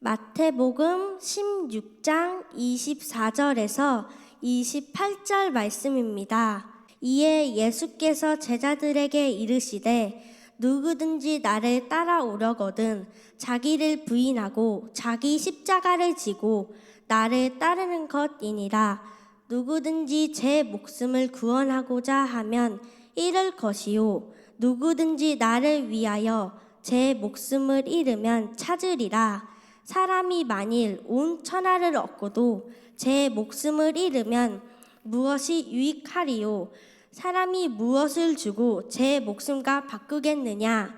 마태복음 16장 24절에서 28절 말씀입니다. 이에 예수께서 제자들에게 이르시되 누구든지 나를 따라오려거든 자기를 부인하고 자기 십자가를 지고 나를 따르는 것이니라. 누구든지 제 목숨을 구원하고자 하면 잃을 것이요 누구든지 나를 위하여 제 목숨을 잃으면 찾으리라. 사람이 만일 온 천하를 얻고도 제 목숨을 잃으면 무엇이 유익하리요? 사람이 무엇을 주고 제 목숨과 바꾸겠느냐?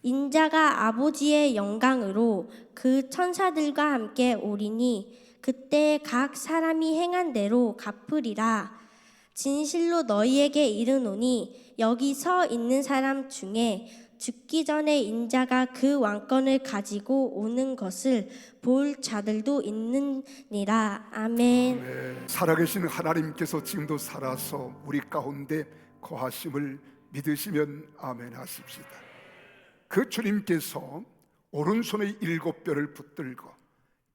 인자가 아버지의 영광으로 그 천사들과 함께 오리니 그때 각 사람이 행한 대로 갚으리라. 진실로 너희에게 이르노니 여기 서 있는 사람 중에 죽기 전에 인자가 그 왕권을 가지고 오는 것을 볼 자들도 있느니라. 아멘. 아멘. 살아계신 하나님께서 지금도 살아서 우리 가운데 거하심을 믿으시면 아멘 하십시다. 그 주님께서 오른손에 7뼈를 붙들고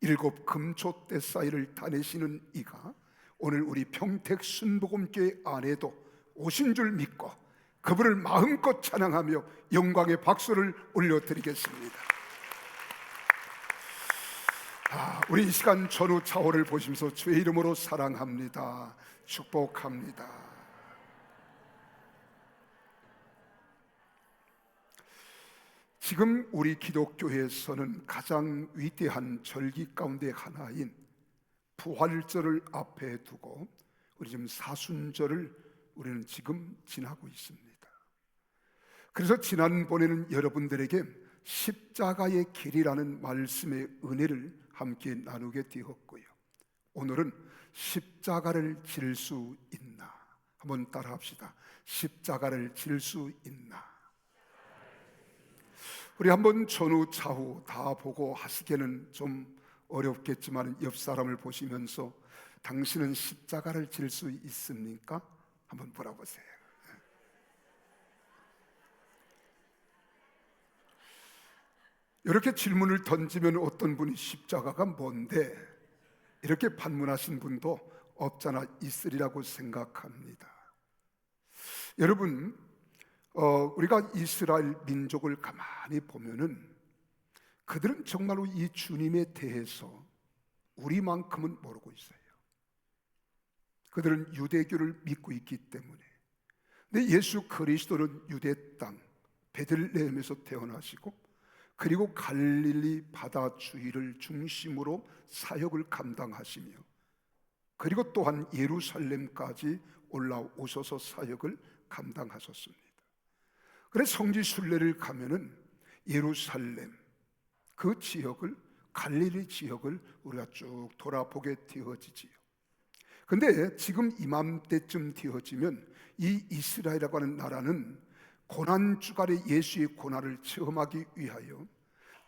7 금초대 사이를 다니시는 이가 오늘 우리 평택 순복음교회 안에도 오신 줄 믿고 그분을 마음껏 찬양하며 영광의 박수를 올려드리겠습니다. 우리 이 시간 전후 차호를 보시면서 주의 이름으로 사랑합니다, 축복합니다. 지금 우리 기독교에서는 가장 위대한 절기 가운데 하나인 부활절을 앞에 두고 우리 지금 사순절을 우리는 지금 지나고 있습니다. 그래서 지난번에는 여러분들에게 십자가의 길이라는 말씀의 은혜를 함께 나누게 되었고요. 오늘은 십자가를 질 수 있나? 한번 따라 합시다. 십자가를 질 수 있나? 우리 한번 전후 좌우 다 보고 하시기에는 좀 어렵겠지만 옆 사람을 보시면서 당신은 십자가를 질 수 있습니까? 한번 물어보세요. 이렇게 질문을 던지면 어떤 분이 십자가가 뭔데? 이렇게 반문하신 분도 없잖아 있으리라고 생각합니다. 여러분, 우리가 이스라엘 민족을 가만히 보면은 그들은 정말로 이 주님에 대해서 우리만큼은 모르고 있어요. 그들은 유대교를 믿고 있기 때문에. 근데 예수 그리스도는 유대 땅 베들레헴에서 태어나시고 그리고 갈릴리 바다 주위를 중심으로 사역을 감당하시며 그리고 또한 예루살렘까지 올라오셔서 사역을 감당하셨습니다. 그래서 성지 순례를 가면은 예루살렘 그 지역을 갈릴리 지역을 우리가 쭉 돌아보게 되어지지요. 근데 지금 이맘때쯤 되어지면 이 이스라엘이라고 하는 나라는 고난주간에 예수의 고난을 체험하기 위하여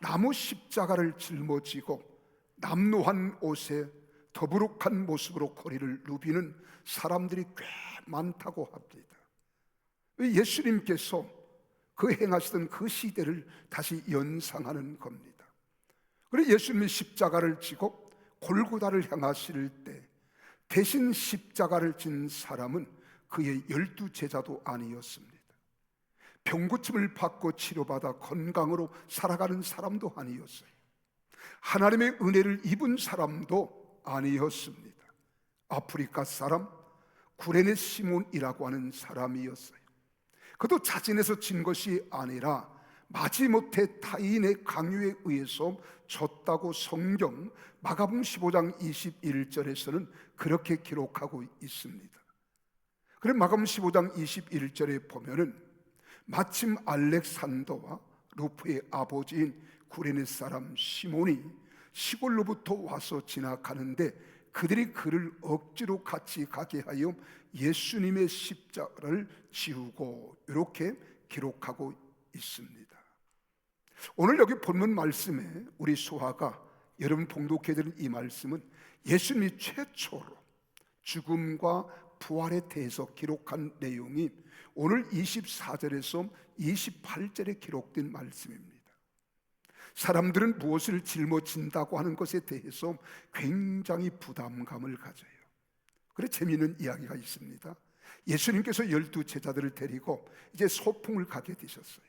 나무 십자가를 짊어지고 남노한 옷에 더부룩한 모습으로 거리를 누비는 사람들이 꽤 많다고 합니다. 예수님께서 그 행하시던 그 시대를 다시 연상하는 겁니다. 그래서 예수님이 십자가를 지고 골고다를 향하실 때 대신 십자가를 진 사람은 그의 12제자도 아니었습니다. 병고침을 받고 치료받아 건강으로 살아가는 사람도 아니었어요. 하나님의 은혜를 입은 사람도 아니었습니다. 아프리카 사람 구레네 시몬이라고 하는 사람이었어요. 그도 자진해서 진 것이 아니라 마지못해 타인의 강요에 의해서 졌다고 성경 마가복음 15장 21절에서는 그렇게 기록하고 있습니다. 그래서 마가복음 15장 21절에 보면은 마침 알렉산더와 루프의 아버지인 구레네 사람 시몬이 시골로부터 와서 지나가는데 그들이 그를 억지로 같이 가게 하여 예수님의 십자가를 지우고 이렇게 기록하고 있습니다. 오늘 여기 본문 말씀에 우리 수아가 여러분 봉독해야 되는 이 말씀은 예수님이 최초로 죽음과 부활에 대해서 기록한 내용이 오늘 24절에서 28절에 기록된 말씀입니다. 사람들은 무엇을 짊어진다고 하는 것에 대해서 굉장히 부담감을 가져요. 그래 재미있는 이야기가 있습니다. 예수님께서 12 제자들을 데리고 이제 소풍을 가게 되셨어요.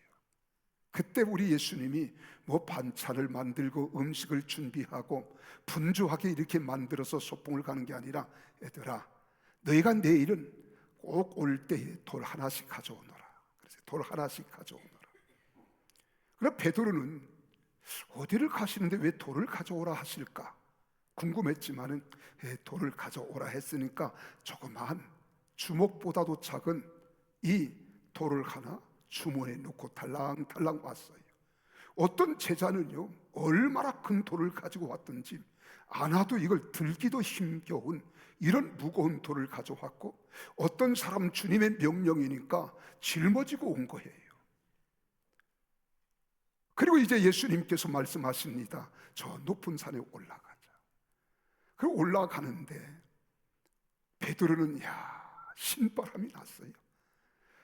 그때 우리 예수님이 뭐 반찬을 만들고 음식을 준비하고 분주하게 이렇게 만들어서 소풍을 가는 게 아니라, 얘들아 너희가 내일은 꼭 올 때에 돌 하나씩 가져오너라. 그래서 돌 하나씩 가져오너라. 그럼 베드로는 어디를 가시는데 왜 돌을 가져오라 하실까 궁금했지만은 돌을 가져오라 했으니까 조그마한 주먹보다도 작은 이 돌을 하나 주머니에 넣고 달랑달랑 왔어요. 어떤 제자는요 얼마나 큰 돌을 가지고 왔든지 안아도 이걸 들기도 힘겨운 이런 무거운 돌을 가져왔고, 어떤 사람 주님의 명령이니까 짊어지고 온 거예요. 그리고 이제 예수님께서 말씀하십니다. 저 높은 산에 올라가자. 그리고 올라가는데 베드로는 신바람이 났어요.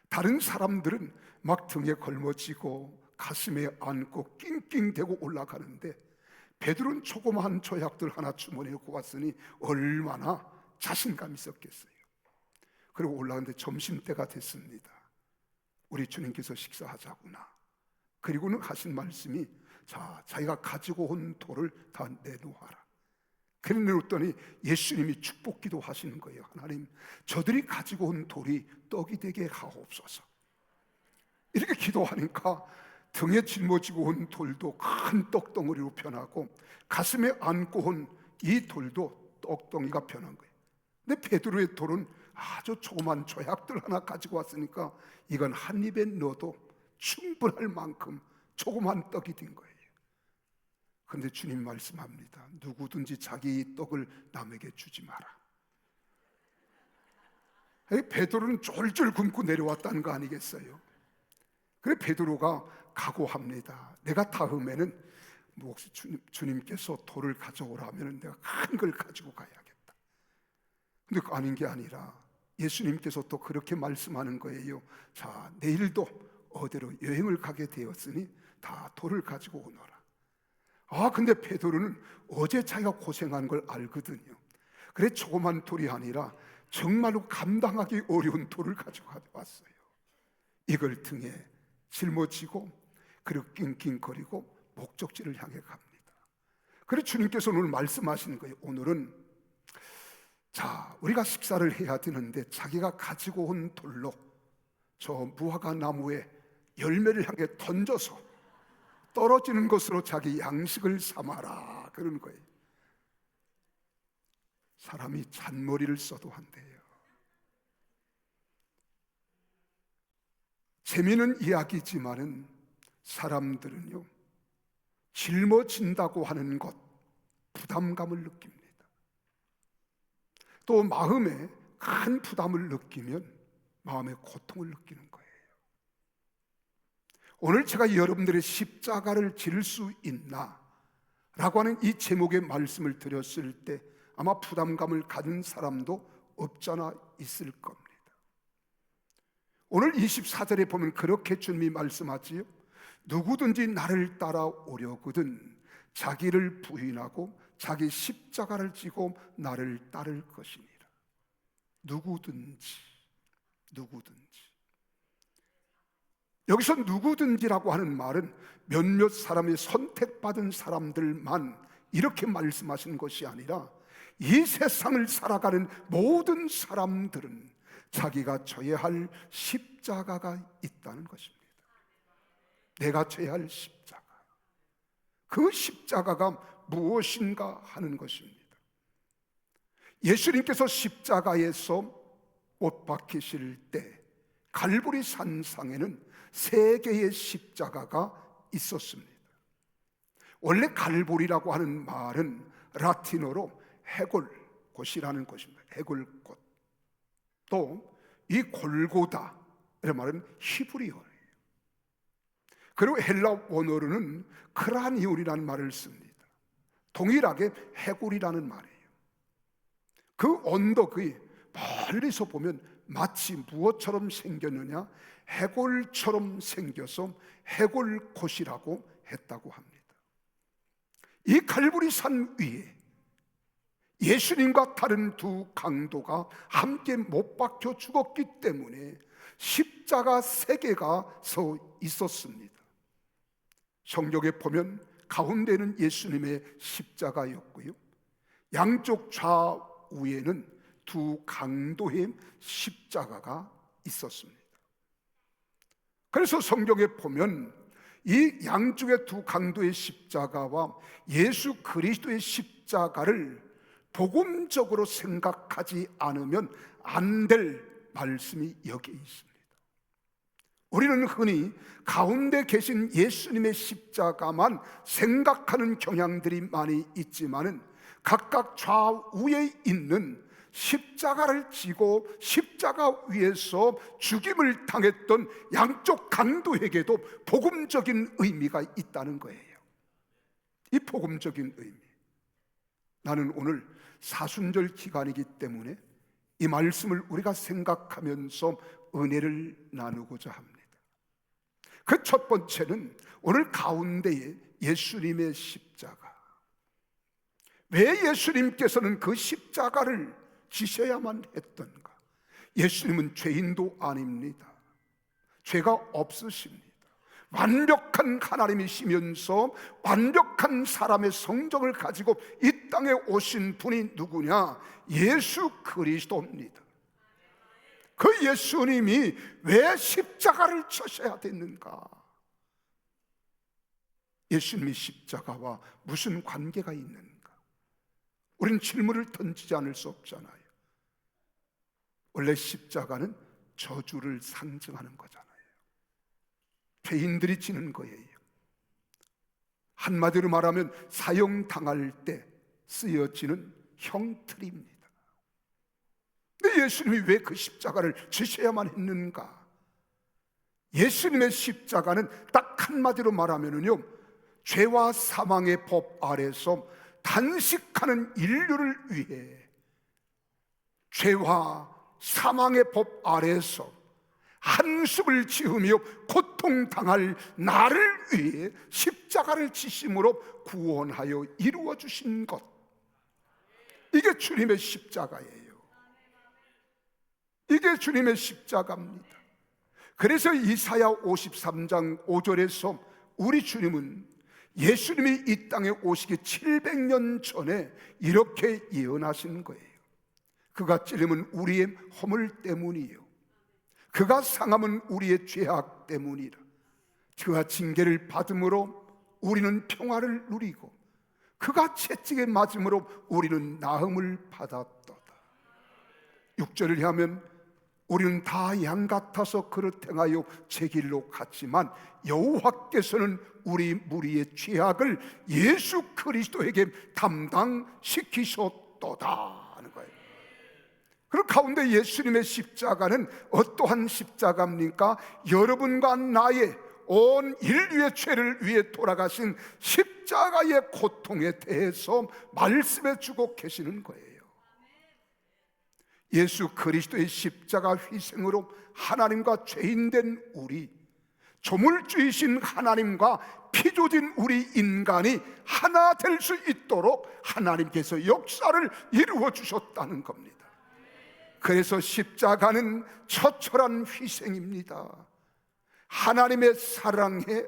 다른 사람들은 막 등에 걸머지고 가슴에 안고 낑낑대고 올라가는데 베드로는 조그마한 조약들 하나 주머니에 넣고 왔으니 얼마나 자신감 있었겠어요. 그리고 올라가는데 점심때가 됐습니다. 우리 주님께서 식사하자구나. 그리고는 하신 말씀이, 자, 자기가 가지고 온 돌을 다 내놓아라. 그래 내놓았더니 예수님이 축복기도 하시는 거예요. 하나님, 저들이 가지고 온 돌이 떡이 되게 하옵소서. 이렇게 기도하니까 등에 짊어지고 온 돌도 큰 떡덩어리로 변하고 가슴에 안고 온 이 돌도 떡덩이가 변한 거예요. 근데 베드로의 돌은 아주 조그만 조약들 하나 가지고 왔으니까 이건 한 입에 넣어도 충분할 만큼 조그만 떡이 된 거예요. 그런데 주님 말씀합니다. 누구든지 자기 떡을 남에게 주지 마라. 베드로는 쫄쫄 굶고 내려왔다는 거 아니겠어요? 그래 베드로가 각오합니다. 내가 다음에는 혹시 주님께서 돌을 가져오라 하면 내가 큰 걸 가지고 가야겠다. 근데 아닌 게 아니라 예수님께서 또 그렇게 말씀하는 거예요. 자, 내일도 어디로 여행을 가게 되었으니 다 돌을 가지고 오너라. 근데 베드로는 어제 자기가 고생한 걸 알거든요. 그래 조그만 돌이 아니라 정말로 감당하기 어려운 돌을 가지고 왔어요. 이걸 등에 짊어지고 그리고 낑낑거리고 목적지를 향해 갑니다. 그래서 주님께서 오늘 말씀하시는 거예요. 오늘은 자, 우리가 식사를 해야 되는데 자기가 가지고 온 돌로 저 무화과 나무에 열매를 향해 던져서 떨어지는 것으로 자기 양식을 삼아라, 그러는 거예요. 사람이 잔머리를 써도 한대요. 재미있는 이야기지만은 사람들은요 짊어진다고 하는 것 부담감을 느낍니다. 또 마음에 큰 부담을 느끼면 마음의 고통을 느끼는 거예요. 오늘 제가 여러분들의 십자가를 질 수 있나? 라고 하는 이 제목의 말씀을 드렸을 때 아마 부담감을 가진 사람도 없잖아 있을 겁니다. 오늘 24절에 보면 그렇게 주님이 말씀하지요. 누구든지 나를 따라오려거든 자기를 부인하고 자기 십자가를 지고 나를 따를 것이니라. 누구든지 여기서 누구든지라고 하는 말은 몇몇 사람의 선택받은 사람들만 이렇게 말씀하시는 것이 아니라 이 세상을 살아가는 모든 사람들은 자기가 져야 할 십자가가 있다는 것입니다. 내가 져야 할 십자가, 그 십자가가 무엇인가 하는 것입니다. 예수님께서 십자가에서 못 박히실 때 갈보리 산상에는 3개의 십자가가 있었습니다. 원래 갈보리라고 하는 말은 라틴어로 해골꽃이라는 것입니다. 해골꽃. 또 이 골고다 이런 말은 히브리어예요. 그리고 헬라 원어로는 크라니올이라는 말을 씁니다. 동일하게 해골이라는 말이에요. 그 언덕이 멀리서 보면 마치 무엇처럼 생겼느냐, 해골처럼 생겨서 해골꽃이라고 했다고 합니다. 이 갈보리 산 위에 예수님과 다른 두 강도가 함께 못 박혀 죽었기 때문에 십자가 세 개가 서 있었습니다. 성경에 보면 가운데는 예수님의 십자가였고요, 양쪽 좌우에는 두 강도의 십자가가 있었습니다. 그래서 성경에 보면 이 양쪽의 두 강도의 십자가와 예수 그리스도의 십자가를 복음적으로 생각하지 않으면 안 될 말씀이 여기에 있습니다. 우리는 흔히 가운데 계신 예수님의 십자가만 생각하는 경향들이 많이 있지만은 각각 좌우에 있는 십자가를 지고 십자가 위에서 죽임을 당했던 양쪽 강도에게도 복음적인 의미가 있다는 거예요. 이 복음적인 의미, 나는 오늘 사순절 기간이기 때문에 이 말씀을 우리가 생각하면서 은혜를 나누고자 합니다. 그 첫 번째는 오늘 가운데에 예수님의 십자가. 왜 예수님께서는 그 십자가를 지셔야만 했던가? 예수님은 죄인도 아닙니다. 죄가 없으십니다. 완벽한 하나님이시면서 완벽한 사람의 성정을 가지고 이 땅에 오신 분이 누구냐? 예수 그리스도입니다. 그 예수님이 왜 십자가를 쳐셔야 됐는가? 예수님이 십자가와 무슨 관계가 있는가? 우리는 질문을 던지지 않을 수 없잖아요. 원래 십자가는 저주를 상징하는 거잖아요. 죄인들이 지는 거예요. 한마디로 말하면 사형당할 때 쓰여지는 형틀입니다. 근데 예수님이 왜 그 십자가를 지셔야만 했는가? 예수님의 십자가는 딱 한마디로 말하면요, 죄와 사망의 법 아래서 단식하는 인류를 위해 죄와 사망의 법 아래서 한숨을 지으며 고통당할 나를 위해 십자가를 지심으로 구원하여 이루어 주신 것, 이게 주님의 십자가예요. 이게 주님의 십자가입니다. 그래서 이사야 53장 5절에서 우리 주님은 예수님이 이 땅에 오시기 700년 전에 이렇게 예언하신 거예요. 그가 찔림은 우리의 허물 때문이요, 그가 상함은 우리의 죄악 때문이라. 그가 징계를 받음으로 우리는 평화를 누리고 그가 채찍에 맞음으로 우리는 나음을 받았도다. 6절을 하면 우리는 다 양 같아서 그릇 행하여 제 길로 갔지만 여호와께서는 우리 무리의 죄악을 예수 그리스도에게 담당시키셨도다 하는 거예요. 그럼 가운데 예수님의 십자가는 어떠한 십자가입니까? 여러분과 나의 온 인류의 죄를 위해 돌아가신 십자가의 고통에 대해서 말씀해 주고 계시는 거예요. 예수 그리스도의 십자가 희생으로 하나님과 죄인된 우리, 조물주이신 하나님과 피조진 우리 인간이 하나 될 수 있도록 하나님께서 역사를 이루어 주셨다는 겁니다. 그래서 십자가는 처철한 희생입니다. 하나님의 사랑의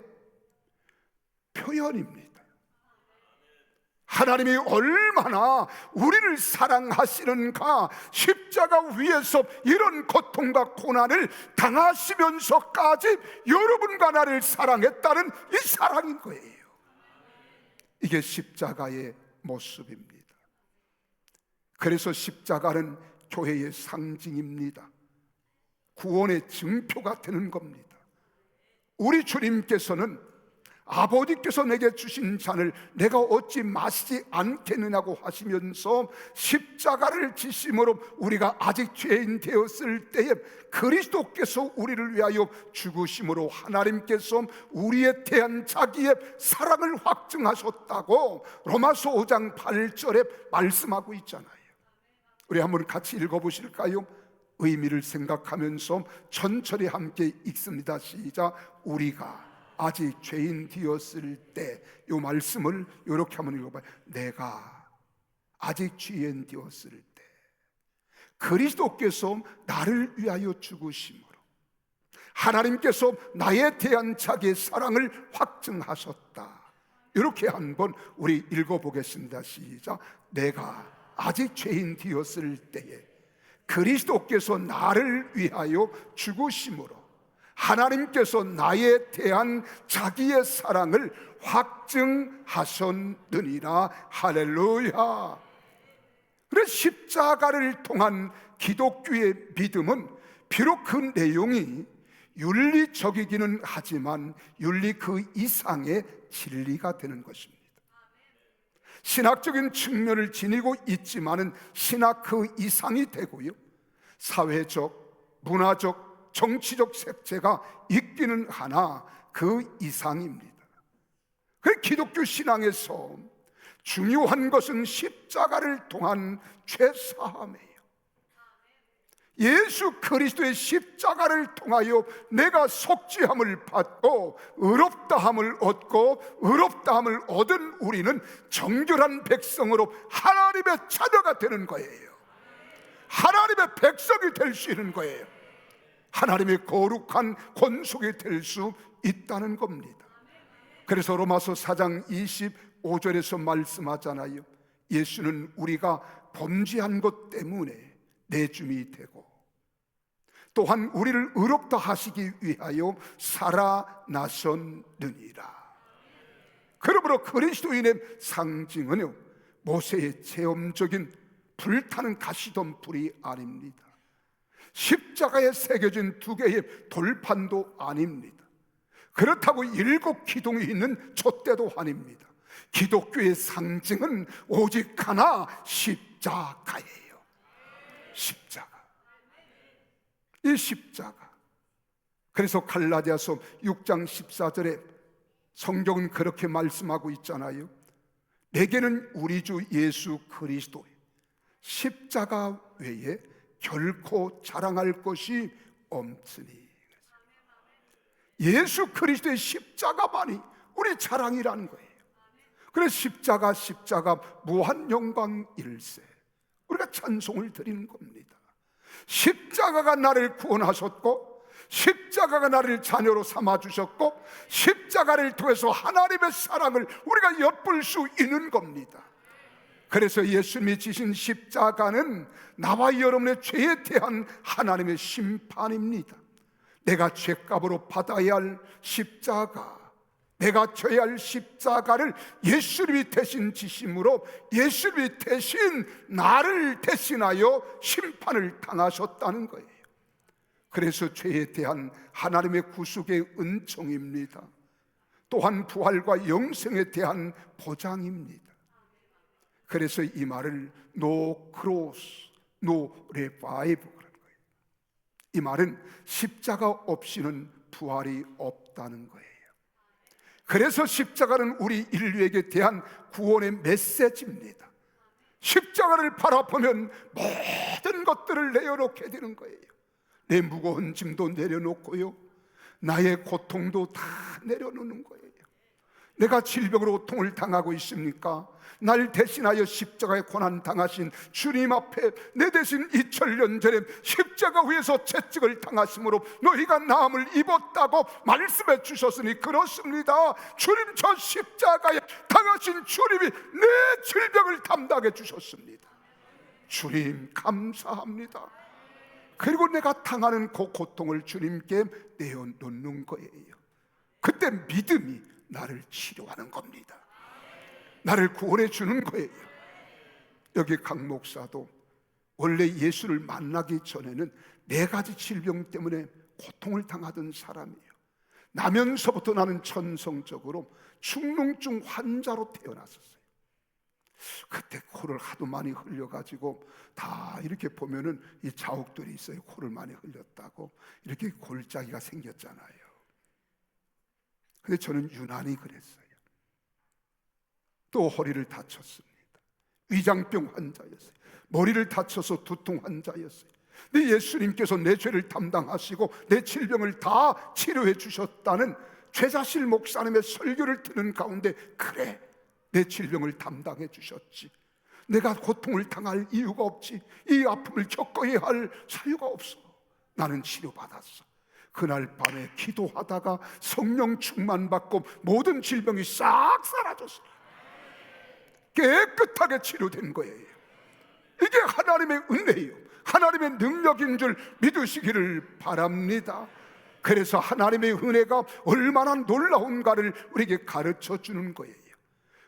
표현입니다. 하나님이 얼마나 우리를 사랑하시는가, 십자가 위에서 이런 고통과 고난을 당하시면서까지 여러분과 나를 사랑했다는 이 사랑인 거예요. 이게 십자가의 모습입니다. 그래서 십자가는 교회의 상징입니다. 구원의 증표가 되는 겁니다. 우리 주님께서는 아버지께서 내게 주신 잔을 내가 어찌 마시지 않겠느냐고 하시면서 십자가를 지심으로 우리가 아직 죄인 되었을 때에 그리스도께서 우리를 위하여 죽으심으로 하나님께서 우리에 대한 자기의 사랑을 확증하셨다고 로마서 5장 8절에 말씀하고 있잖아요. 우리 한번 같이 읽어보실까요? 의미를 생각하면서 천천히 함께 읽습니다. 시작. 우리가 아직 죄인 되었을 때, 이 말씀을 이렇게 한번 읽어봐요. 내가 아직 죄인 되었을 때 그리스도께서 나를 위하여 죽으심으로 하나님께서 나에 대한 자기의 사랑을 확증하셨다. 이렇게 한번 우리 읽어보겠습니다. 시작. 내가 아직 죄인 되었을 때에 그리스도께서 나를 위하여 죽으심으로 하나님께서 나에 대한 자기의 사랑을 확증하셨느니라. 할렐루야. 그래서 십자가를 통한 기독교의 믿음은 비록 그 내용이 윤리적이기는 하지만 윤리 그 이상의 진리가 되는 것입니다. 신학적인 측면을 지니고 있지만은 신학 그 이상이 되고요, 사회적, 문화적, 정치적 색채가 있기는 하나 그 이상입니다. 그 기독교 신앙에서 중요한 것은 십자가를 통한 죄사함이에요. 예수 그리스도의 십자가를 통하여 내가 속죄함을 받고 의롭다함을 얻고 의롭다함을 얻은 우리는 정결한 백성으로 하나님의 자녀가 되는 거예요. 하나님의 백성이 될 수 있는 거예요. 하나님의 거룩한 권속이 될 수 있다는 겁니다. 그래서 로마서 4장 25절에서 말씀하잖아요. 예수는 우리가 범죄한 것 때문에 내줌이 되고 또한 우리를 의롭다 하시기 위하여 살아나셨느니라. 그러므로 그리스도인의 상징은요, 모세의 체험적인 불타는 가시덤불이 아닙니다. 십자가에 새겨진 2개의 돌판도 아닙니다. 그렇다고 7 기둥이 있는 촛대도 아닙니다. 기독교의 상징은 오직 하나, 십자가예요. 십자가. 이 십자가. 그래서 갈라디아서 6장 14절에 성경은 그렇게 말씀하고 있잖아요. 내게는 우리 주 예수 그리스도의 십자가 외에 결코 자랑할 것이 없으니. 예수 그리스도의 십자가만이 우리 자랑이라는 거예요. 그래서 십자가 무한 영광 일세, 우리가 찬송을 드리는 겁니다. 십자가가 나를 구원하셨고 십자가가 나를 자녀로 삼아주셨고 십자가를 통해서 하나님의 사랑을 우리가 엿볼 수 있는 겁니다. 그래서 예수님이 지신 십자가는 나와 여러분의 죄에 대한 하나님의 심판입니다. 내가 죄값으로 받아야 할 십자가, 내가 져야 할 십자가를 예수님이 대신 지심으로 예수님이 대신 나를 대신하여 심판을 당하셨다는 거예요. 그래서 죄에 대한 하나님의 구속의 은총입니다. 또한 부활과 영생에 대한 보장입니다. 그래서 이 말을 No cross, no revival 그런 거예요. 이 말은 십자가 없이는 부활이 없다는 거예요. 그래서 십자가는 우리 인류에게 대한 구원의 메시지입니다. 십자가를 바라보면 모든 것들을 내려놓게 되는 거예요. 내 무거운 짐도 내려놓고요, 나의 고통도 다 내려놓는 거예요. 내가 질병으로 고통을 당하고 있습니까? 날 대신하여 십자가에 고난 당하신 주님 앞에 내 대신 2000년 전에 십자가 위에서 채찍을 당하심으로 너희가 나음을 입었다고 말씀해 주셨으니 그렇습니다. 주님, 저 십자가에 당하신 주님이 내 질병을 담당해 주셨습니다. 주님 감사합니다. 그리고 내가 당하는 그 고통을 주님께 내어놓는 거예요. 그때 믿음이 나를 치료하는 겁니다. 나를 구원해 주는 거예요. 여기 강 목사도 원래 예수를 만나기 전에는 4가지 질병 때문에 고통을 당하던 사람이에요. 나면서부터 나는 천성적으로 축농증 환자로 태어났었어요. 그때 코를 하도 많이 흘려가지고 다 이렇게 보면은 이 자욱들이 있어요. 코를 많이 흘렸다고 이렇게 골짜기가 생겼잖아요. 근데 저는 유난히 그랬어요. 또 허리를 다쳤습니다. 위장병 환자였어요. 머리를 다쳐서 두통 환자였어요. 근데 예수님께서 내 죄를 담당하시고 내 질병을 다 치료해 주셨다는 최자실 목사님의 설교를 듣는 가운데, 그래, 내 질병을 담당해 주셨지, 내가 고통을 당할 이유가 없지, 이 아픔을 겪어야 할 사유가 없어, 나는 치료받았어. 그날 밤에 기도하다가 성령 충만받고 모든 질병이 싹 사라졌어. 깨끗하게 치료된 거예요. 이게 하나님의 은혜예요. 하나님의 능력인 줄 믿으시기를 바랍니다. 그래서 하나님의 은혜가 얼마나 놀라운가를 우리에게 가르쳐 주는 거예요.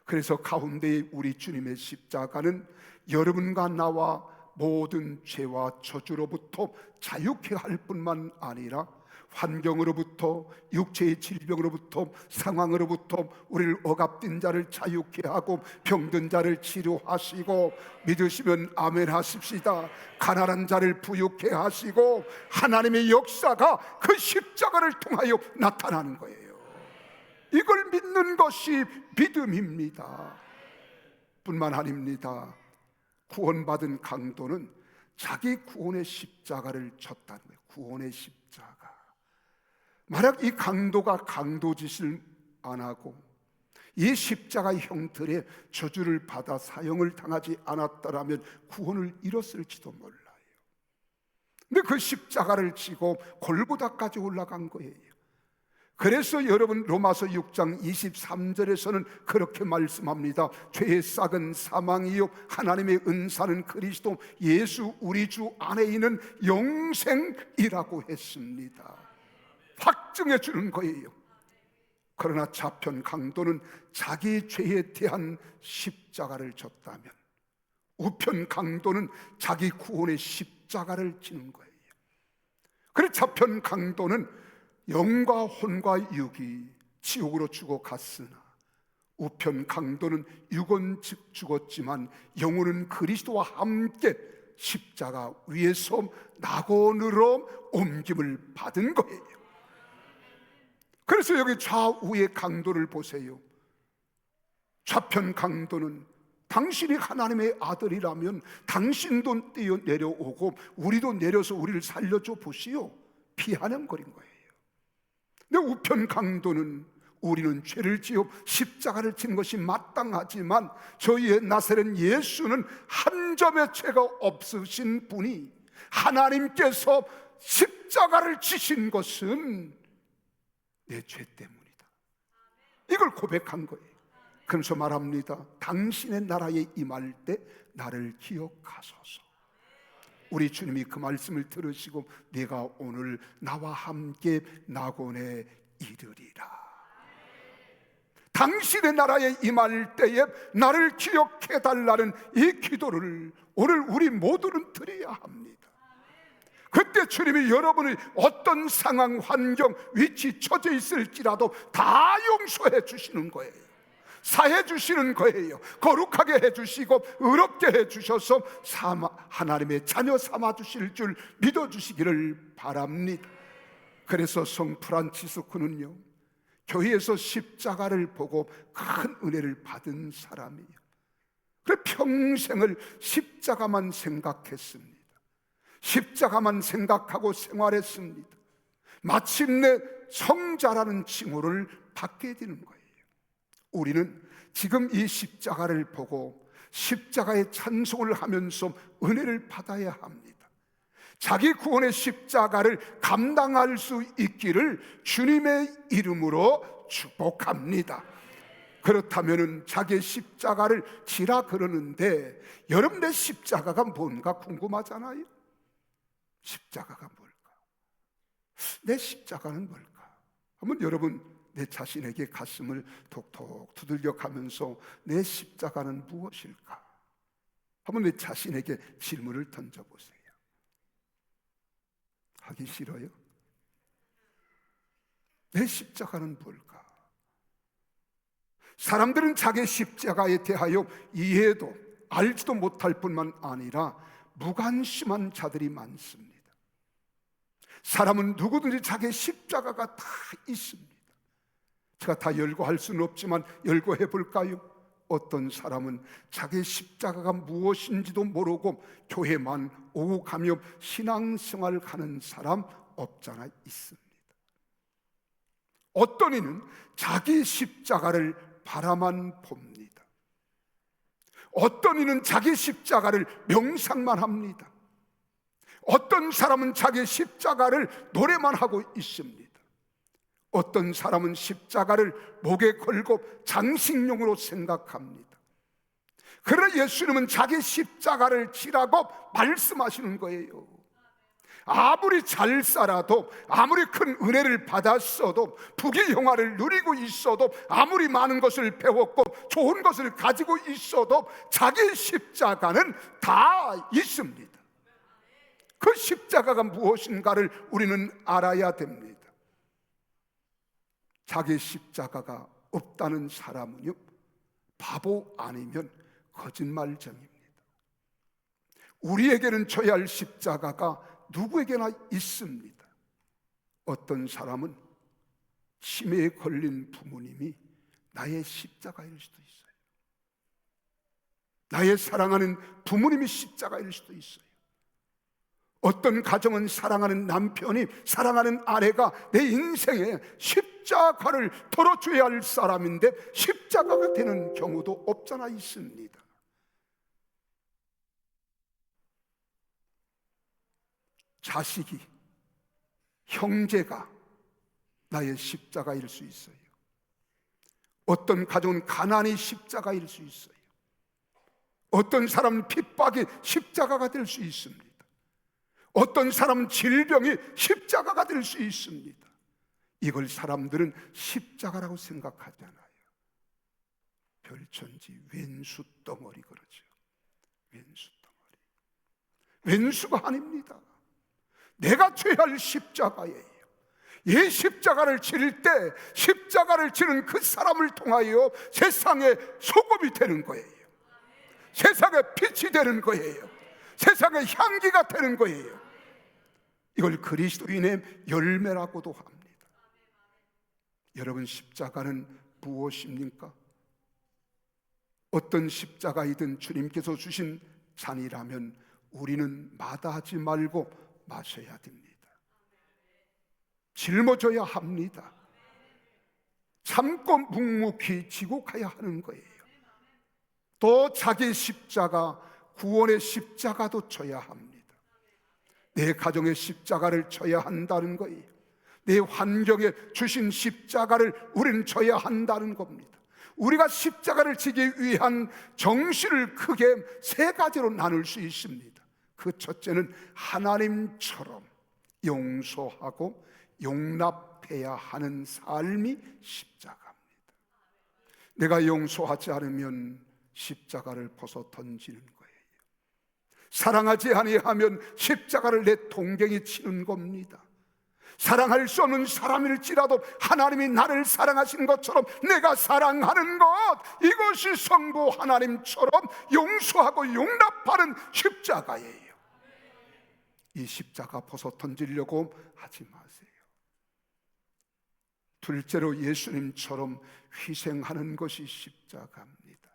그래서 가운데에 우리 주님의 십자가는 여러분과 나와 모든 죄와 저주로부터 자유케 할 뿐만 아니라 환경으로부터, 육체의 질병으로부터, 상황으로부터 우리를 억압된 자를 자유케 하고 병든 자를 치료하시고, 믿으시면 아멘 하십시다. 가난한 자를 부유케 하시고, 하나님의 역사가 그 십자가를 통하여 나타나는 거예요. 이걸 믿는 것이 믿음입니다. 뿐만 아닙니다. 구원받은 강도는 자기 구원의 십자가를 졌다는 거예요. 구원의 십자가. 만약 이 강도가 강도짓을 안 하고 이 십자가의 형틀에 저주를 받아 사형을 당하지 않았더라면 구원을 잃었을지도 몰라요. 근데 그 십자가를 지고 골고다까지 올라간 거예요. 그래서 여러분, 로마서 6장 23절에서는 그렇게 말씀합니다. 죄의 싹은 사망이요 하나님의 은사는 그리스도 예수 우리 주 안에 있는 영생이라고 했습니다. 확증해 주는 거예요. 그러나 좌편 강도는 자기 죄에 대한 십자가를 졌다면, 우편 강도는 자기 구원의 십자가를 지는 거예요. 그래서 좌편 강도는 영과 혼과 육이 지옥으로 죽어갔으나, 우편 강도는 육은 죽었지만 영혼은 그리스도와 함께 십자가 위에서 낙원으로 옮김을 받은 거예요. 그래서 여기 좌우의 강도를 보세요. 좌편 강도는 당신이 하나님의 아들이라면 당신도 뛰어 내려오고 우리도 내려서 우리를 살려줘 보시오, 피하는거린 거예요. 근데 우편 강도는 우리는 죄를 지어 십자가를 친 것이 마땅하지만 저희의 나사렛 예수는 한 점의 죄가 없으신 분이 하나님께서 십자가를 지신 것은 내 죄 때문이다, 이걸 고백한 거예요. 그러면서 말합니다. 당신의 나라에 임할 때 나를 기억하소서. 우리 주님이 그 말씀을 들으시고 내가 오늘 나와 함께 낙원에 이르리라, 당신의 나라에 임할 때에 나를 기억해 달라는 이 기도를 오늘 우리 모두는 드려야 합니다. 그때 주님이 여러분이 어떤 상황, 환경, 위치 처져 있을지라도 다 용서해 주시는 거예요. 사해 주시는 거예요. 거룩하게 해주시고 의롭게 해주셔서 하나님의 자녀 삼아주실 줄 믿어주시기를 바랍니다. 그래서 성 프란치스코는요, 교회에서 십자가를 보고 큰 은혜를 받은 사람이에요. 그래서 평생을 십자가만 생각했습니다. 십자가만 생각하고 생활했습니다. 마침내 성자라는 칭호를 받게 되는 거예요. 우리는 지금 이 십자가를 보고 십자가의 찬송을 하면서 은혜를 받아야 합니다. 자기 구원의 십자가를 감당할 수 있기를 주님의 이름으로 축복합니다. 그렇다면 자기의 십자가를 지라 그러는데, 여러분의 십자가가 뭔가 궁금하잖아요. 십자가가 뭘까? 내 십자가는 뭘까? 한번 여러분 내 자신에게 가슴을 톡톡 두들겨 가면서 내 십자가는 무엇일까? 한번 내 자신에게 질문을 던져보세요. 하기 싫어요? 내 십자가는 뭘까? 사람들은 자기 십자가에 대하여 이해도 알지도 못할 뿐만 아니라 무관심한 자들이 많습니다. 사람은 누구든지 자기 십자가가 다 있습니다. 제가 다 열거할 수는 없지만 열거해 볼까요? 어떤 사람은 자기 십자가가 무엇인지도 모르고 교회만 오고 가며 신앙생활 하는 사람 없잖아 있습니다. 어떤 이는 자기 십자가를 바라만 봅니다. 어떤 이는 자기 십자가를 명상만 합니다. 어떤 사람은 자기 십자가를 노래만 하고 있습니다. 어떤 사람은 십자가를 목에 걸고 장식용으로 생각합니다. 그러나 예수님은 자기 십자가를 지라고 말씀하시는 거예요. 아무리 잘 살아도, 아무리 큰 은혜를 받았어도, 부귀 영화를 누리고 있어도, 아무리 많은 것을 배웠고 좋은 것을 가지고 있어도 자기 십자가는 다 있습니다. 그 십자가가 무엇인가를 우리는 알아야 됩니다. 자기 십자가가 없다는 사람은요, 바보 아니면 거짓말쟁입니다. 우리에게는 져야 할 십자가가 누구에게나 있습니다. 어떤 사람은 치매에 걸린 부모님이 나의 십자가일 수도 있어요. 나의 사랑하는 부모님이 십자가일 수도 있어요. 어떤 가정은 사랑하는 남편이, 사랑하는 아내가 내 인생에 십자가를 덜어줘야 할 사람인데 십자가가 되는 경우도 없잖아 있습니다. 자식이, 형제가 나의 십자가일 수 있어요. 어떤 가정은 가난이 십자가일 수 있어요. 어떤 사람은 핍박이 십자가가 될 수 있습니다. 어떤 사람은 질병이 십자가가 될 수 있습니다. 이걸 사람들은 십자가라고 생각하잖아요. 별천지 왼수 덩어리 그러죠. 왼수 덩어리. 왼수가 아닙니다. 내가 져야 할 십자가예요. 이 십자가를 지를 때 십자가를 지는 그 사람을 통하여 세상의 소금이 되는 거예요. 세상의 빛이 되는 거예요. 세상의 향기가 되는 거예요. 이걸 그리스도인의 열매라고도 합니다. 여러분, 십자가는 무엇입니까? 어떤 십자가이든 주님께서 주신 잔이라면 우리는 마다하지 말고 마셔야 됩니다. 짊어져야 합니다. 참고 묵묵히 지고 가야 하는 거예요. 또 자기 십자가, 구원의 십자가도 져야 합니다. 내 가정의 십자가를 져야 한다는 거예요. 내 환경에 주신 십자가를 우리는 져야 한다는 겁니다. 우리가 십자가를 지기 위한 정신을 크게 세 가지로 나눌 수 있습니다. 그 첫째는 하나님처럼 용서하고 용납해야 하는 삶이 십자가입니다. 내가 용서하지 않으면 십자가를 벗어 던지는 거예요. 사랑하지 아니하면 십자가를 내 동경이 치는 겁니다. 사랑할 수 없는 사람일지라도 하나님이 나를 사랑하신 것처럼 내가 사랑하는 것, 이것이 성부 하나님처럼 용서하고 용납하는 십자가예요. 이 십자가 벗어 던지려고 하지 마세요. 둘째로 예수님처럼 희생하는 것이 십자가입니다.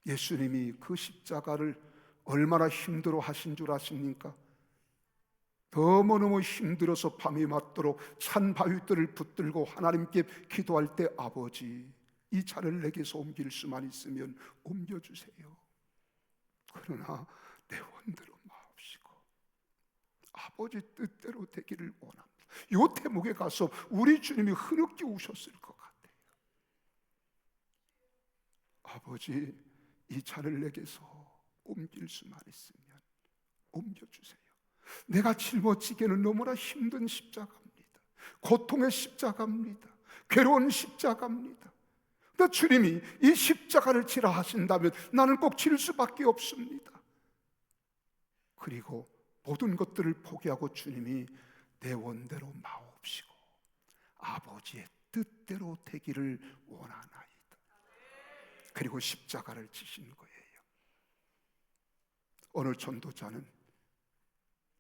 예수님이 그 십자가를 얼마나 힘들어 하신 줄 아십니까? 너무너무 힘들어서 밤이 맞도록 찬 바위들을 붙들고 하나님께 기도할 때, 아버지, 이 잔을 내게서 옮길 수만 있으면 옮겨주세요. 그러나 내 원대로 마옵시고 아버지 뜻대로 되기를 원합니다. 이 대목에 가서 우리 주님이 흐느끼 우셨을 것 같아요. 아버지, 이 잔을 내게서 옮길 수만 있으면 옮겨주세요. 내가 짊어지기에는 너무나 힘든 십자가입니다. 고통의 십자가입니다. 괴로운 십자가입니다. 근데 주님이 이 십자가를 지라 하신다면 나는 꼭 질 수밖에 없습니다. 그리고 모든 것들을 포기하고 주님이 내 원대로 마옵시고 아버지의 뜻대로 되기를 원하나이다. 그리고 십자가를 지신 거예요. 어느 전도자는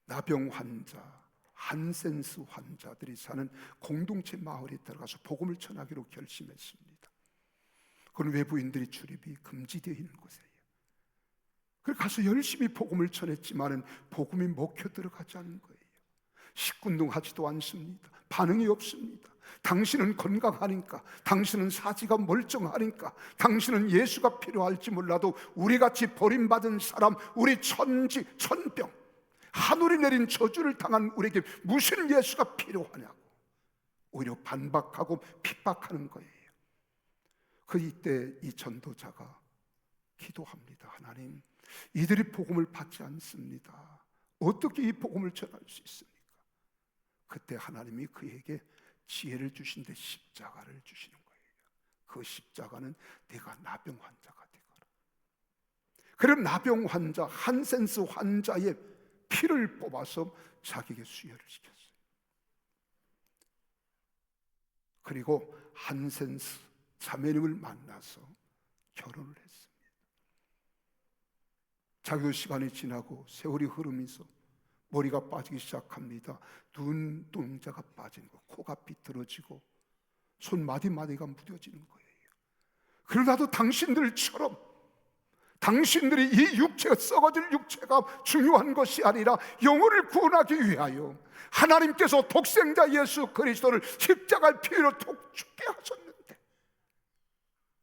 나병 환자, 한센스 환자들이 사는 공동체 마을에 들어가서 복음을 전하기로 결심했습니다. 그건 외부인들이 출입이 금지되어 있는 곳이에요. 그래서 가서 열심히 복음을 전했지만은 복음이 먹혀 들어가지 않는 거예요. 식군둥하지도 않습니다. 반응이 없습니다. 당신은 건강하니까, 당신은 사지가 멀쩡하니까, 당신은 예수가 필요할지 몰라도 우리같이 버림받은 사람, 우리 천지, 천병, 하늘이 내린 저주를 당한 우리에게 무슨 예수가 필요하냐고 오히려 반박하고 핍박하는 거예요. 이때 이 전도자가 기도합니다. 하나님, 이들이 복음을 받지 않습니다. 어떻게 이 복음을 전할 수 있습니까? 그때 하나님이 그에게 지혜를 주신데 십자가를 주시는 거예요. 그 십자가는 내가 나병 환자가 되거라. 그럼 나병 환자, 한센스 환자의 피를 뽑아서 자기에게 수혈을 시켰어요. 그리고 한센스 자매님을 만나서 결혼을 했습니다. 자기도 시간이 지나고 세월이 흐르면서 머리가 빠지기 시작합니다. 눈동자가 빠지는 거, 코가 비틀어지고 손 마디마디가 무뎌지는 거예요. 그러나도 당신들처럼 당신들이 이 육체가 썩어질 육체가 중요한 것이 아니라 영혼을 구원하기 위하여 하나님께서 독생자 예수 그리스도를 십자가의 피로 톡 죽게 하셨는데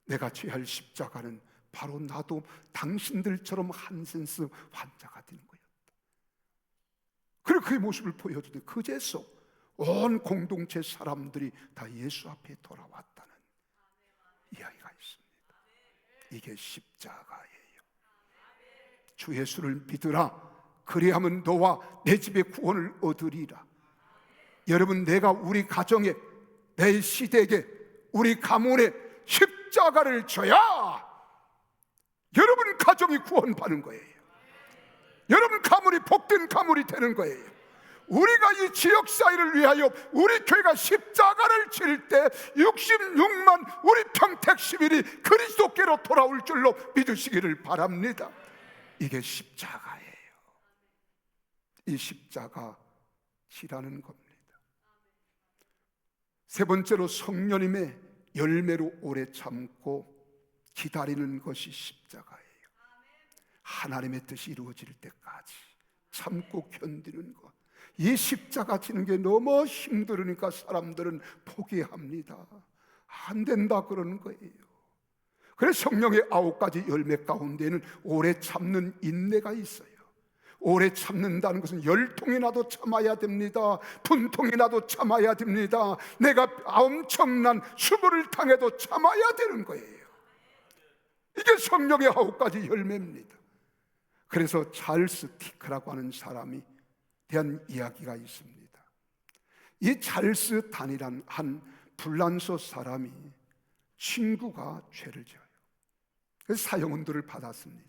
내가 취할 십자가는 바로 나도 당신들처럼 한센스 환자가 되는 거였다. 그리고 그의 모습을 보여주는데 그제서 온 공동체 사람들이 다 예수 앞에 돌아왔다는 이야기가 있습니다. 이게 십자가예요. 주 예수를 믿으라. 그리하면 너와 내 집에 구원을 얻으리라. 여러분, 내가 우리 가정에, 내 시대에, 우리 가문에 십자가를 져야 여러분 가정이 구원받는 거예요. 여러분 가문이 복된 가문이 되는 거예요. 우리가 이 지역사회를 위하여 우리 교회가 십자가를 칠 때 66만 우리 평택 시민이 그리스도께로 돌아올 줄로 믿으시기를 바랍니다. 이게 십자가예요. 이 십자가 지라는 겁니다. 세 번째로 성령님의 열매로 오래 참고 기다리는 것이 십자가예요. 하나님의 뜻이 이루어질 때까지 참고 견디는 것. 이 십자가 지는 게 너무 힘들으니까 사람들은 포기합니다. 안 된다 그러는 거예요. 그래서 성령의 9가지 열매 가운데는 오래 참는 인내가 있어요. 오래 참는다는 것은 열통이 나도 참아야 됩니다. 분통이 나도 참아야 됩니다. 내가 엄청난 수모를 당해도 참아야 되는 거예요. 이게 성령의 9가지 열매입니다. 그래서 찰스 티크라고 하는 사람이 대한 이야기가 있습니다. 이 찰스 단이란 한 불란서 사람이 친구가 죄를 지어요. 그래서 사형운동을 받았습니다.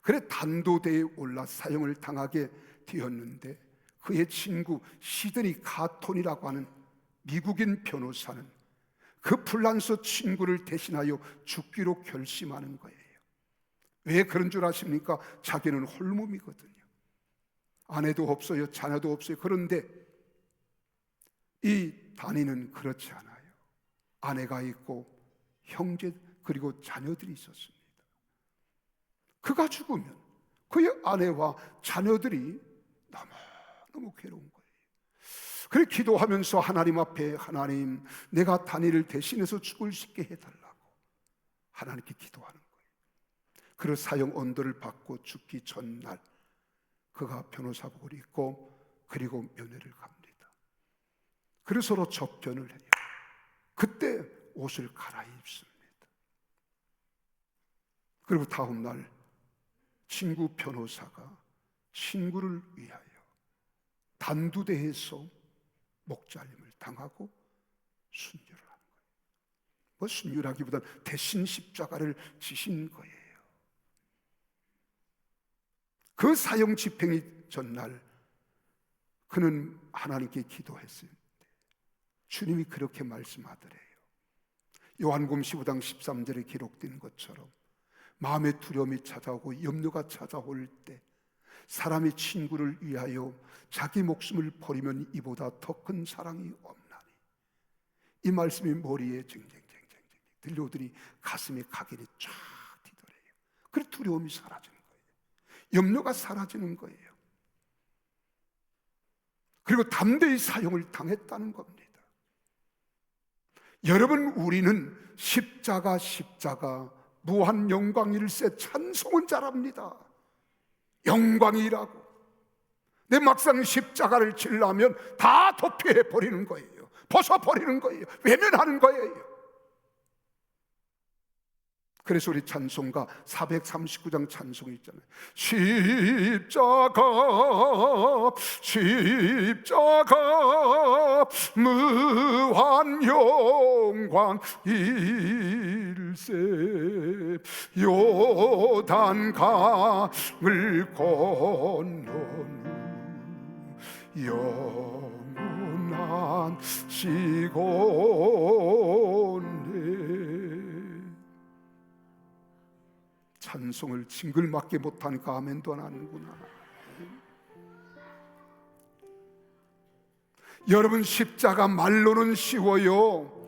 그래 단도대에 올라 사형을 당하게 되었는데 그의 친구 시드니 가톤이라고 하는 미국인 변호사는 그 불란서 친구를 대신하여 죽기로 결심하는 거예요. 왜 그런 줄 아십니까? 자기는 홀몸이거든요. 아내도 없어요, 자녀도 없어요. 그런데 이 다니는 그렇지 않아요. 아내가 있고 형제 그리고 자녀들이 있었습니다. 그가 죽으면 그의 아내와 자녀들이 너무 괴로운 거예요. 그래 기도하면서 하나님 앞에, 하나님, 내가 다니를 대신해서 죽을 수 있게 해달라고 하나님께 기도하는 거예요. 그리고 사형 언도를 받고 죽기 전날 그가 변호사복을 입고 그리고 면회를 갑니다. 그래서 서로 접견을 해요. 그때 옷을 갈아입습니다. 그리고 다음 날 친구 변호사가 친구를 위하여 단두대에서 목잘림을 당하고 순교를 하는 거예요. 뭐 순교라기보다는 대신 십자가를 지신 거예요. 그 사형 집행이 전날 그는 하나님께 기도했어요. 주님이 그렇게 말씀하더래요. 요한복음 15장 13절에 기록된 것처럼 마음의 두려움이 찾아오고 염려가 찾아올 때 사람이 친구를 위하여 자기 목숨을 버리면 이보다 더 큰 사랑이 없나니. 이 말씀이 머리에 쟁쟁쟁쟁 들려오더니 가슴에 각인이 쫙 뛰더래요. 그래서 두려움이 사라지는 거예요. 염려가 사라지는 거예요. 그리고 담대히 사형을 당했다는 겁니다. 여러분, 우리는 십자가 무한 영광일세 찬송은 잘합니다. 영광이라고. 내 막상 십자가를 지려면 다 도피해 버리는 거예요. 벗어버리는 거예요. 외면하는 거예요. 그래서 우리 찬송가 439장 찬송이 있잖아요. 십자가 무한 영광 일세 요단강을 건넌 영원한 시골에. 찬송을 징글맞게 못하니까 아멘도 안 하는구나. 여러분, 십자가 말로는 쉬워요.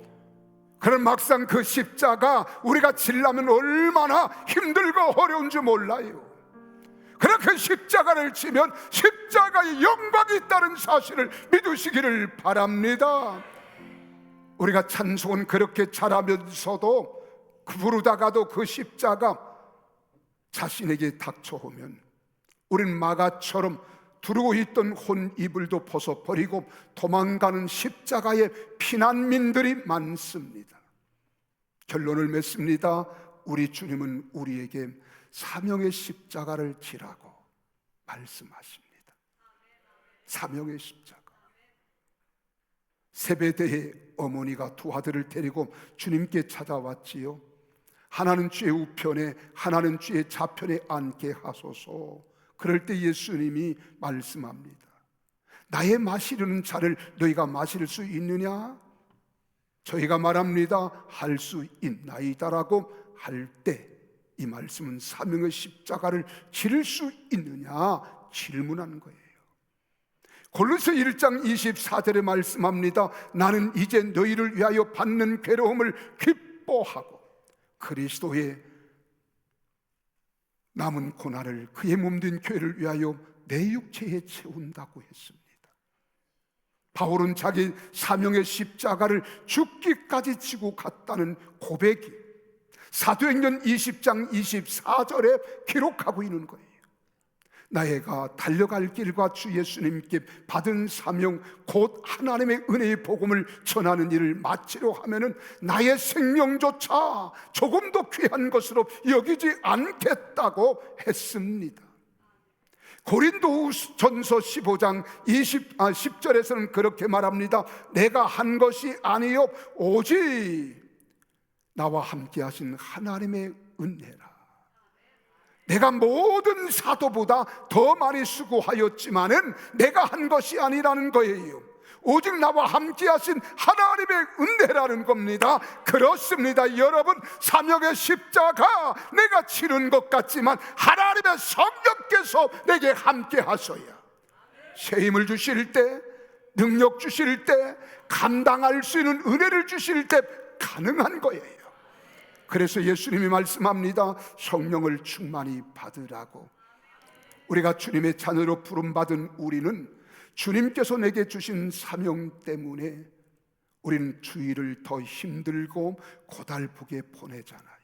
그런 막상 그 십자가 우리가 지려면 얼마나 힘들고 어려운 줄 몰라요. 그렇게 십자가를 지면 십자가의 영광이 있다는 사실을 믿으시기를 바랍니다. 우리가 찬송은 그렇게 잘하면서도 부르다가도 그 십자가 자신에게 닥쳐오면 우린 마가처럼 두르고 있던 혼이불도 벗어버리고 도망가는 십자가의 피난민들이 많습니다. 결론을 맺습니다. 우리 주님은 우리에게 사명의 십자가를 지라고 말씀하십니다. 사명의 십자가. 세베대의 어머니가 두 아들을 데리고 주님께 찾아왔지요. 하나는 쥐의 우편에 하나는 쥐의 좌편에 앉게 하소서. 그럴 때 예수님이 말씀합니다. 나의 마시려는 잔을 너희가 마실 수 있느냐? 저희가 말합니다. 할 수 있나이다라고 할 때 이 말씀은 사명의 십자가를 지를 수 있느냐 질문하는 거예요. 골로새 1장 24절에 말씀합니다. 나는 이제 너희를 위하여 받는 괴로움을 기뻐하고 그리스도의 남은 고난을 그의 몸된 교회를 위하여 내 육체에 채운다고 했습니다. 바울은 자기 사명의 십자가를 죽기까지 지고 갔다는 고백이 사도행전 20장 24절에 기록하고 있는 거예요. 나애가 달려갈 길과 주 예수님께 받은 사명 곧 하나님의 은혜의 복음을 전하는 일을 마치려 하면은 나의 생명조차 조금도 귀한 것으로 여기지 않겠다고 했습니다. 고린도전서 15장 10절에서는 그렇게 말합니다. 내가 한 것이 아니요 오직 나와 함께 하신 하나님의 은혜라. 내가 모든 사도보다 더 많이 수고하였지만은 내가 한 것이 아니라는 거예요. 오직 나와 함께 하신 하나님의 은혜라는 겁니다. 그렇습니다. 여러분, 사명의 십자가 내가 치른 것 같지만 하나님의 성령께서 내게 함께 하셔야 새 힘을 주실 때, 능력 주실 때, 감당할 수 있는 은혜를 주실 때 가능한 거예요. 그래서 예수님이 말씀합니다. 성령을 충만히 받으라고. 우리가 주님의 자녀로 부름받은 우리는 주님께서 내게 주신 사명 때문에 우리는 주일을 더 힘들고 고달프게 보내잖아요.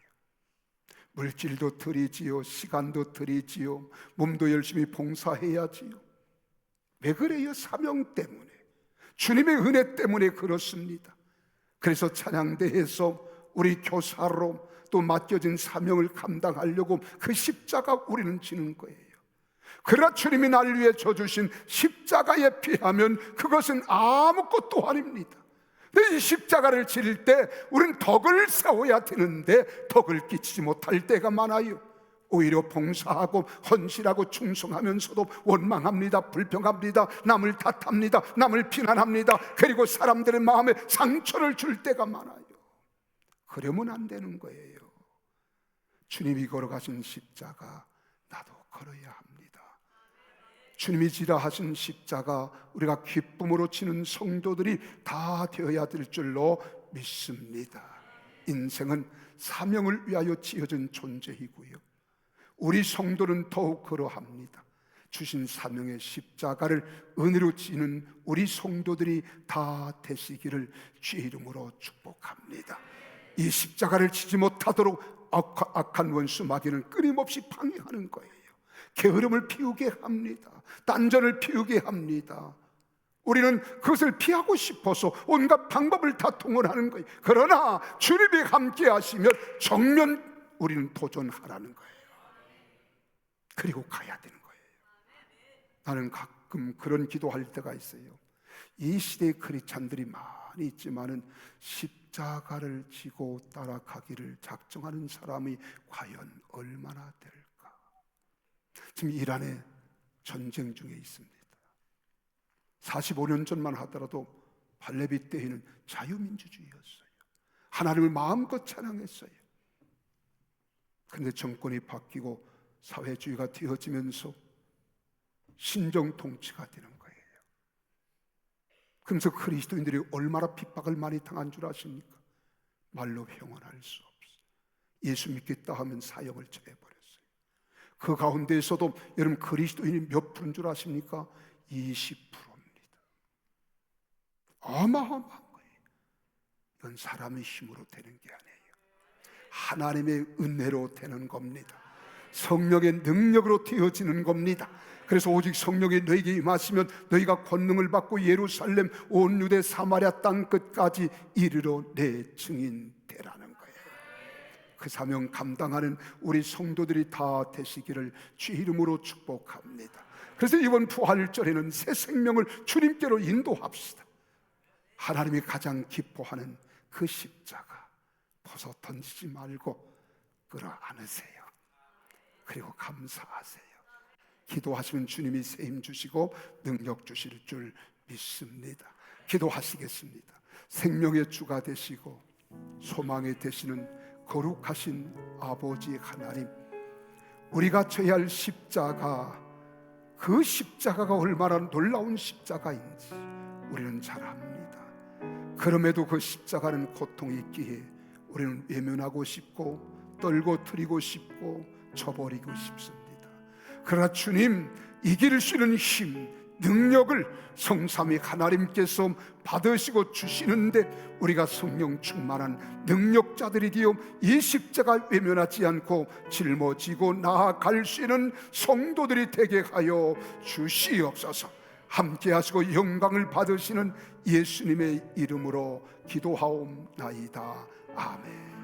물질도 들이지요, 시간도 들이지요, 몸도 열심히 봉사해야지요. 왜 그래요? 사명 때문에, 주님의 은혜 때문에 그렇습니다. 그래서 찬양대에서 우리 교사로 또 맡겨진 사명을 감당하려고 그 십자가 우리는 지는 거예요. 그러나 주님이 나를 위해 져주신 십자가에 비하면 그것은 아무것도 아닙니다. 근데 이 십자가를 지를 때 우리는 덕을 세워야 되는데 덕을 끼치지 못할 때가 많아요. 오히려 봉사하고 헌신하고 충성하면서도 원망합니다, 불평합니다, 남을 탓합니다, 남을 비난합니다. 그리고 사람들의 마음에 상처를 줄 때가 많아요. 그러면 안 되는 거예요. 주님이 걸어가신 십자가 나도 걸어야 합니다. 주님이 지라 하신 십자가 우리가 기쁨으로 지는 성도들이 다 되어야 될 줄로 믿습니다. 인생은 사명을 위하여 지어진 존재이고요, 우리 성도는 더욱 그러합니다. 주신 사명의 십자가를 은혜로 지는 우리 성도들이 다 되시기를 주의 이름으로 축복합니다. 이 십자가를 지지 못하도록 악한 원수 마귀는 끊임없이 방해하는 거예요. 게으름을 피우게 합니다. 딴전을 피우게 합니다. 우리는 그것을 피하고 싶어서 온갖 방법을 다 동원하는 거예요. 그러나 주님이 함께 하시면 정면 우리는 도전하라는 거예요. 그리고 가야 되는 거예요. 나는 가끔 그런 기도할 때가 있어요. 이 시대의 크리스찬들이 많이 있지만은 십자가를 지고 따라가기를 작정하는 사람이 과연 얼마나 될까? 지금 이란에 전쟁 중에 있습니다. 45년 전만 하더라도 발레비 때에는 자유민주주의였어요. 하나님을 마음껏 찬양했어요. 그런데 정권이 바뀌고 사회주의가 되어지면서 신정 통치가 되는 거예요. 그러면서 그리스도인들이 얼마나 핍박을 많이 당한 줄 아십니까? 말로 형언할 수 없어요. 예수 믿겠다 하면 사형을 처해버렸어요. 그 가운데에서도 여러분 그리스도인이 몇 프로인 줄 아십니까? 20%입니다. 어마어마한 거예요. 이건 사람의 힘으로 되는 게 아니에요. 하나님의 은혜로 되는 겁니다. 성령의 능력으로 되어지는 겁니다. 그래서 오직 성령이 너에게 임하시면 너희가 권능을 받고 예루살렘 온 유대 사마리아 땅 끝까지 이르러 내 증인 되라는 거예요. 그 사명 감당하는 우리 성도들이 다 되시기를 주 이름으로 축복합니다. 그래서 이번 부활절에는 새 생명을 주님께로 인도합시다. 하나님이 가장 기뻐하는 그 십자가 벗어 던지지 말고 끌어안으세요. 그리고 감사하세요. 기도하시면 주님이 세임 주시고 능력 주실 줄 믿습니다. 기도하시겠습니다. 생명의 주가 되시고 소망이 되시는 거룩하신 아버지 하나님, 우리가 져야 할 십자가, 그 십자가가 얼마나 놀라운 십자가인지 우리는 잘 압니다. 그럼에도 그 십자가는 고통이 있기에 우리는 외면하고 싶고 떨고 트리고 싶고 쳐버리고 싶습니다. 그러나 주님, 이길 수 있는 힘, 능력을 성삼위 하나님께서 받으시고 주시는데 우리가 성령 충만한 능력자들이 되어 이 십자가 외면하지 않고 짊어지고 나아갈 수 있는 성도들이 되게 하여 주시옵소서. 함께 하시고 영광을 받으시는 예수님의 이름으로 기도하옵나이다. 아멘.